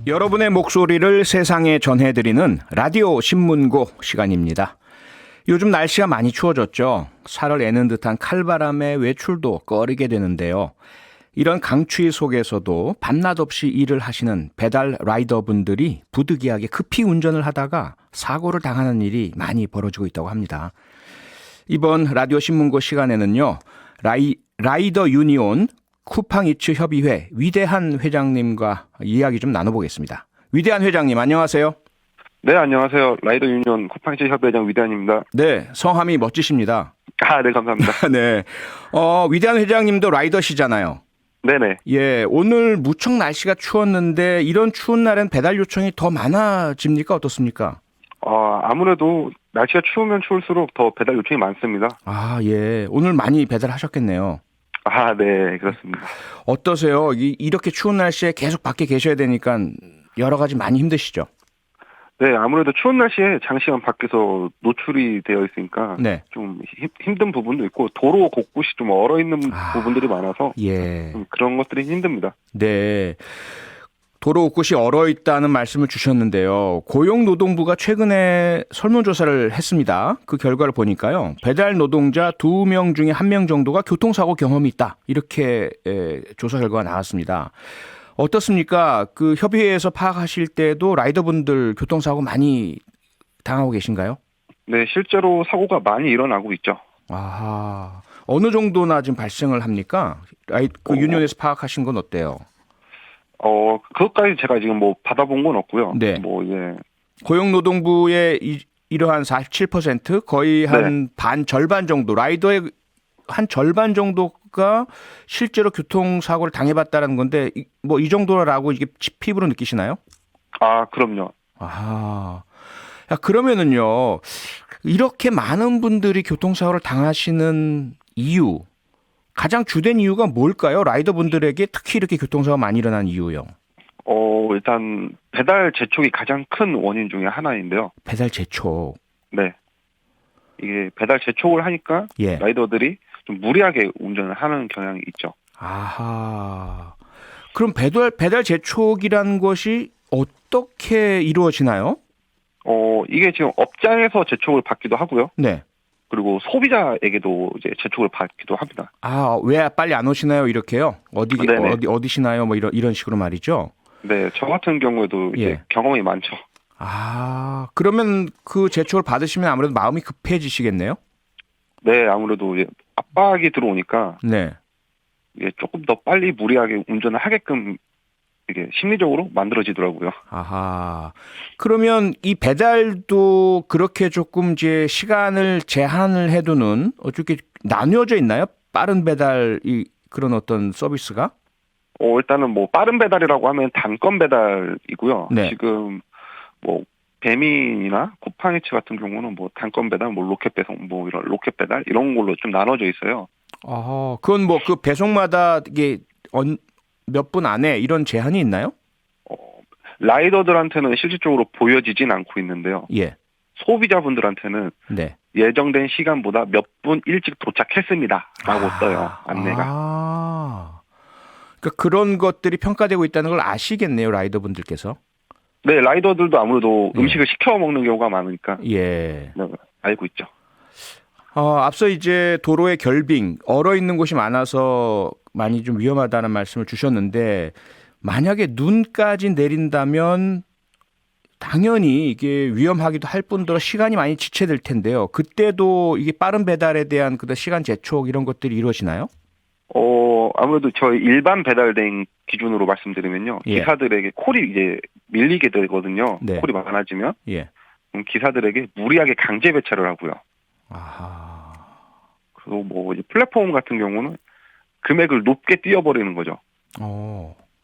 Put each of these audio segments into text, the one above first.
여러분의 목소리를 세상에 전해드리는 라디오 신문고 시간입니다. 요즘 날씨가 많이 추워졌죠. 살을 애는 듯한 칼바람에 외출도 꺼리게 되는데요. 이런 강추위 속에서도 밤낮 없이 일을 하시는 배달 라이더분들이 부득이하게 급히 운전을 하다가 사고를 당하는 일이 많이 벌어지고 있다고 합니다. 이번 라디오 신문고 시간에는요. 라이더 유니온 쿠팡이츠 협의회 위대한 회장님과 이야기 좀 나눠보겠습니다. 위대한 회장님 안녕하세요. 네, 안녕하세요. 라이더 유니온 쿠팡이츠 협의회장 위대한입니다. 네, 성함이 멋지십니다. 네, 감사합니다. 네, 위대한 회장님도 라이더시잖아요. 네네. 예, 오늘 무척 날씨가 추웠는데 이런 추운 날엔 배달 요청이 더 많아집니까? 어떻습니까? 아무래도 날씨가 추우면 추울수록 더 배달 요청이 많습니다. 예, 오늘 많이 배달하셨겠네요. 네, 그렇습니다. 어떠세요? 이렇게 추운 날씨에 계속 밖에 계셔야 되니까 여러 가지 많이 힘드시죠? 네, 아무래도 추운 날씨에 장시간 밖에서 노출이 되어 있으니까 네. 좀 힘든 부분도 있고 도로 곳곳이 좀 얼어있는 부분들이 많아서 예. 좀 그런 것들이 힘듭니다. 네. 도로 곳곳이 얼어있다는 말씀을 주셨는데요. 고용노동부가 최근에 설문조사를 했습니다. 그 결과를 보니까요. 배달 노동자 2명 중에 1명 정도가 교통사고 경험이 있다. 이렇게 조사 결과가 나왔습니다. 어떻습니까? 그 협의회에서 파악하실 때도 라이더분들 교통사고 많이 당하고 계신가요? 네, 실제로 사고가 많이 일어나고 있죠. 어느 정도나 지금 발생을 합니까? 유니온에서 파악하신 건 어때요? 그것까지 제가 지금 받아본 건 없고요. 네. 예. 고용노동부의 이러한 47% 거의 한 반 절반 정도 라이더의 한 절반 정도가 실제로 교통사고를 당해봤다는 건데 이 정도라고 이게 피부로 느끼시나요? 그럼요. 그러면은요 이렇게 많은 분들이 교통사고를 당하시는 이유 가장 주된 이유가 뭘까요? 라이더분들에게 특히 이렇게 교통사고가 많이 일어나는 이유요. 일단 배달 재촉이 가장 큰 원인 중에 하나인데요. 배달 재촉. 네. 이게 배달 재촉을 하니까 라이더들이 좀 무리하게 운전을 하는 경향이 있죠. 그럼 배달 재촉이라는 것이 어떻게 이루어지나요? 이게 지금 업장에서 재촉을 받기도 하고요. 네. 그리고 소비자에게도 이제 재촉을 받기도 합니다. 왜 빨리 안 오시나요? 이렇게요? 어디시나요? 이런 식으로 말이죠. 네, 저 같은 경우에도 이제 경험이 많죠. 그러면 그 재촉을 받으시면 아무래도 마음이 급해지시겠네요? 네, 아무래도 이제 압박이 들어오니까 네. 이게 조금 더 빨리 무리하게 운전을 하게끔 이게 심리적으로 만들어지더라고요. 그러면 이 배달도 그렇게 조금 이제 시간을 제한을 해두는 어떻게 나뉘어져 있나요? 빠른 배달 그런 어떤 서비스가? 일단은 빠른 배달이라고 하면 단건 배달이고요. 네. 지금 배민이나 쿠팡이츠 같은 경우는 단건 배달, 로켓 배송, 이런 로켓 배달 이런 걸로 좀 나눠져 있어요. 그건 그 배송마다 이게 몇 분 안에 이런 제한이 있나요? 라이더들한테는 실질적으로 보여지진 않고 있는데요. 예. 소비자분들한테는 예정된 시간보다 몇 분 일찍 도착했습니다라고 떠요. 안내가. 그러니까 그런 것들이 평가되고 있다는 걸 아시겠네요, 라이더분들께서. 네, 라이더들도 아무래도 음식을 시켜 먹는 경우가 많으니까. 네, 알고 있죠. 앞서 이제 도로의 결빙, 얼어 있는 곳이 많아서 많이 좀 위험하다는 말씀을 주셨는데 만약에 눈까지 내린다면 당연히 이게 위험하기도 할 뿐더러 시간이 많이 지체될 텐데요. 그때도 이게 빠른 배달에 대한 시간 재촉 이런 것들이 이루어지나요? 아무래도 저희 일반 배달 대행 기준으로 말씀드리면요. 기사들에게 콜이 이제 밀리게 되거든요. 콜이 많아지면. 그럼 기사들에게 무리하게 강제 배차를 하고요. 그리고 이제 플랫폼 같은 경우는 금액을 높게 띄워버리는 거죠.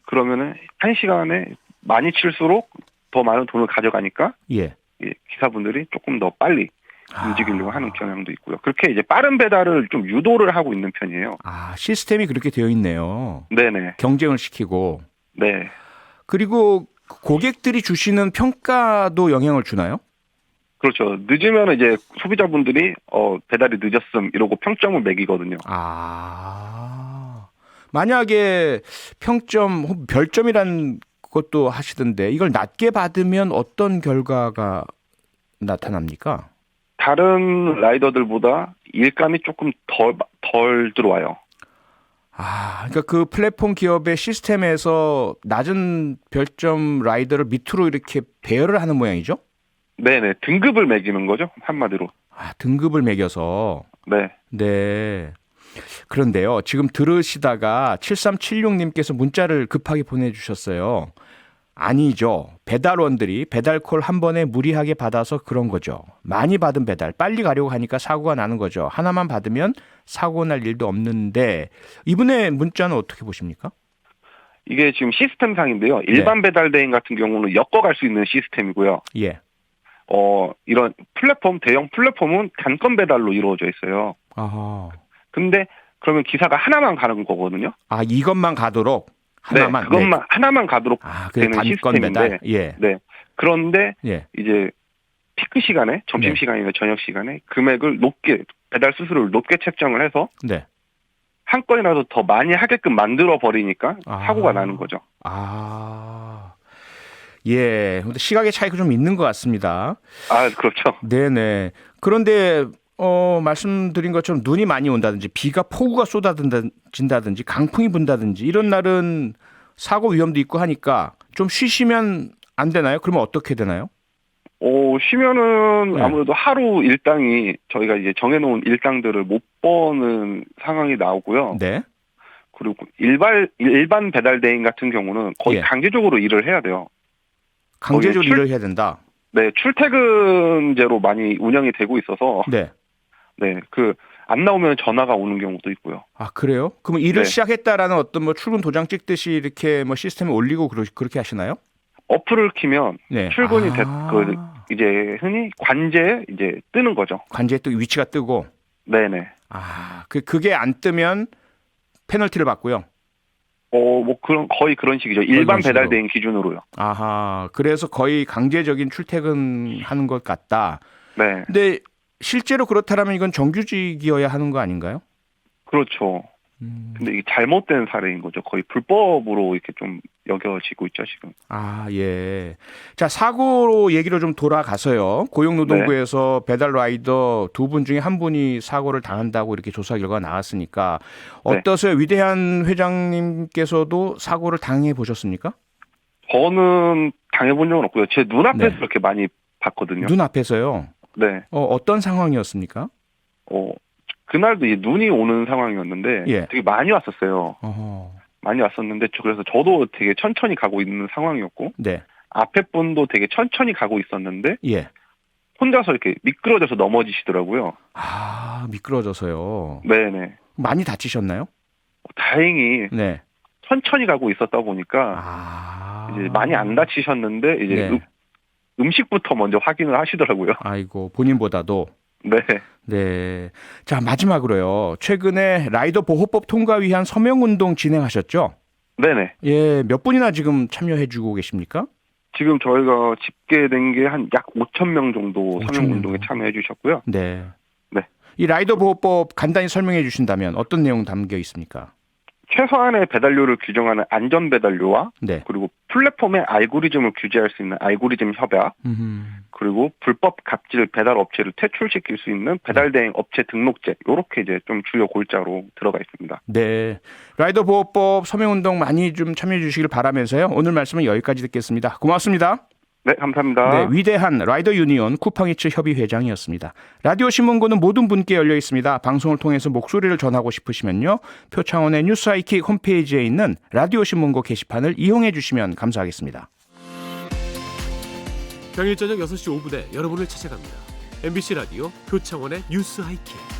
그러면은 한 시간에 많이 칠수록 더 많은 돈을 가져가니까 기사분들이 조금 더 빨리 움직이려고 하는 경향도 있고요. 그렇게 이제 빠른 배달을 좀 유도를 하고 있는 편이에요. 시스템이 그렇게 되어 있네요. 네네. 경쟁을 시키고. 네. 그리고 고객들이 주시는 평가도 영향을 주나요? 그렇죠. 늦으면 이제 소비자분들이 배달이 늦었음 이러고 평점을 매기거든요. 만약에 평점, 별점이란 그것도 하시던데 이걸 낮게 받으면 어떤 결과가 나타납니까? 다른 라이더들보다 일감이 조금 덜 들어와요. 그러니까 그 플랫폼 기업의 시스템에서 낮은 별점 라이더를 밑으로 이렇게 배열을 하는 모양이죠? 네네. 등급을 매기는 거죠. 한마디로. 등급을 매겨서. 네. 네. 그런데요. 지금 들으시다가 7376님께서 문자를 급하게 보내주셨어요. 아니죠. 배달원들이 배달콜 한 번에 무리하게 받아서 그런 거죠. 많이 받은 배달 빨리 가려고 하니까 사고가 나는 거죠. 하나만 받으면 사고 날 일도 없는데 이분의 문자는 어떻게 보십니까? 이게 지금 시스템상인데요. 일반 배달 대행 같은 경우는 엮어갈 수 있는 시스템이고요. 예. 이런 대형 플랫폼은 단건 배달로 이루어져 있어요. 근데 그러면 기사가 하나만 가는 거거든요. 이것만 가도록? 하나만. 네, 그것만 하나만 가도록 되는 시스템인데. 예. 네. 그런데 이제 피크 시간에 점심 시간이나 저녁 시간에 금액을 높게 배달 수수료를 높게 책정을 해서 한 건이라도 더 많이 하게끔 만들어 버리니까 사고가 나는 거죠. 예. 근데 시각의 차이가 좀 있는 것 같습니다. 그렇죠. 네네. 그런데 말씀드린 것처럼 눈이 많이 온다든지 폭우가 쏟아진다든지 강풍이 분다든지 이런 날은 사고 위험도 있고 하니까 좀 쉬시면 안 되나요? 그러면 어떻게 되나요? 쉬면은 아무래도 하루 일당이 저희가 이제 정해놓은 일당들을 못 버는 상황이 나오고요. 네. 그리고 일반 배달 대행 같은 경우는 거의 강제적으로 일을 해야 돼요. 강제적으로 일을 해야 된다? 네, 출퇴근제로 많이 운영이 되고 있어서. 네, 안 나오면 전화가 오는 경우도 있고요. 그래요? 그럼 일을 시작했다라는 어떤 출근 도장 찍듯이 이렇게 시스템에 올리고 그렇게 하시나요? 어플을 키면 출근이 이제 흔히 관제에 이제 뜨는 거죠. 관제에 위치가 뜨고. 네네. 그게 안 뜨면 페널티를 받고요. 거의 그런 식이죠. 일반 배달 대행 기준으로요. 그래서 거의 강제적인 출퇴근하는 것 같다. 네. 근데 실제로 그렇다면 이건 정규직이어야 하는 거 아닌가요? 그렇죠. 근데 이게 잘못된 사례인 거죠. 거의 불법으로 이렇게 좀 여겨지고 있죠, 지금. 예. 자, 사고로 얘기로 좀 돌아가서요. 고용노동부에서 배달 라이더 2분 중에 한 분이 사고를 당한다고 이렇게 조사 결과가 나왔으니까 어떠세요? 위대한 회장님께서도 사고를 당해 보셨습니까? 저는 당해본 적은 없고요. 제 눈앞에서 그렇게 많이 봤거든요. 눈앞에서요? 네. 어떤 상황이었습니까? 그날도 눈이 오는 상황이었는데 되게 많이 왔었어요. 많이 왔었는데 그래서 저도 되게 천천히 가고 있는 상황이었고 앞에 분도 되게 천천히 가고 있었는데 혼자서 이렇게 미끄러져서 넘어지시더라고요. 미끄러져서요. 네네. 많이 다치셨나요? 다행히 천천히 가고 있었다 보니까 이제 많이 안 다치셨는데 이제 음식부터 먼저 확인을 하시더라고요. 아이고, 본인보다도. 네. 자, 마지막으로요. 최근에 라이더 보호법 통과 위한 서명운동 진행하셨죠? 네네. 예, 몇 분이나 지금 참여해주고 계십니까? 지금 저희가 집계된 게 한 약 5,000명 정도 서명운동에 참여해 주셨고요. 네. 이 라이더 보호법 간단히 설명해 주신다면 어떤 내용 담겨 있습니까? 최소한의 배달료를 규정하는 안전 배달료와 그리고 플랫폼의 알고리즘을 규제할 수 있는 알고리즘 협약, 그리고 불법 갑질 배달 업체를 퇴출시킬 수 있는 배달 대행 업체 등록제, 이렇게 이제 좀 주요 골자로 들어가 있습니다. 네, 라이더 보호법 서명운동 많이 좀 참여해 주시길 바라면서요. 오늘 말씀은 여기까지 듣겠습니다. 고맙습니다. 네, 감사합니다. 위대한 라이더 유니온 쿠팡이츠 협의회장이었습니다. 라디오 신문고는 모든 분께 열려 있습니다. 방송을 통해서 목소리를 전하고 싶으시면요. 표창원의 뉴스 하이킥 홈페이지에 있는 라디오 신문고 게시판을 이용해 주시면 감사하겠습니다. 평일 저녁 6시 5분에 여러분을 찾아갑니다. MBC 라디오 표창원의 뉴스 하이킥.